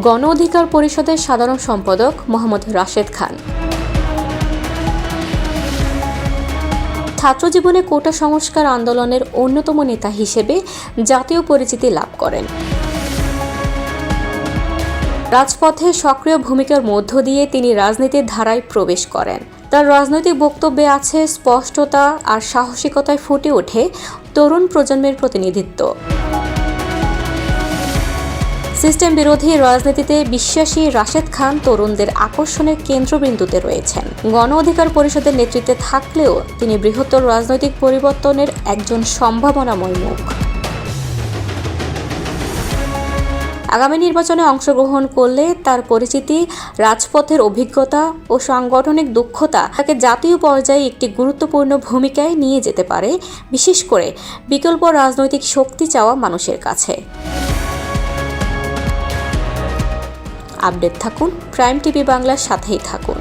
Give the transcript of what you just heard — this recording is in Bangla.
গণ অধিকার পরিষদের সাধারণ সম্পাদক মোহাম্মদ রাশেদ খান। ছাত্রজীবনে কোটা সংস্কার আন্দোলনের অন্যতম নেতা হিসেবে জাতীয় পরিচিতি লাভ করেন। রাজপথে সক্রিয় ভূমিকার মধ্য দিয়ে তিনি রাজনীতির ধারায় প্রবেশ করেন। তার রাজনৈতিক বক্তব্যে আছে স্পষ্টতা আর সাহসিকতায় ফুটে ওঠে তরুণ প্রজন্মের প্রতিনিধিত্ব। সিস্টেম বিরোধী রাজনীতিতে বিশ্বাসী রাশেদ খান তরুণদের আকর্ষণের কেন্দ্রবিন্দুতে রয়েছেন। গণ অধিকার পরিষদের নেতৃত্বে থাকলেও তিনি বৃহত্তর রাজনৈতিক পরিবর্তনের একজন সম্ভাবনাময় মুখ। আগামী নির্বাচনে অংশগ্রহণ করলে তার পরিচিতি, রাজপথের অভিজ্ঞতা ও সাংগঠনিক দক্ষতা তাকে জাতীয় পর্যায়ে একটি গুরুত্বপূর্ণ ভূমিকায় নিয়ে যেতে পারে, বিশেষ করে বিকল্প রাজনৈতিক শক্তি চাওয়া মানুষের কাছে। আপডেট থাকুন, প্রাইম টিভি বাংলার সাথেই থাকুন।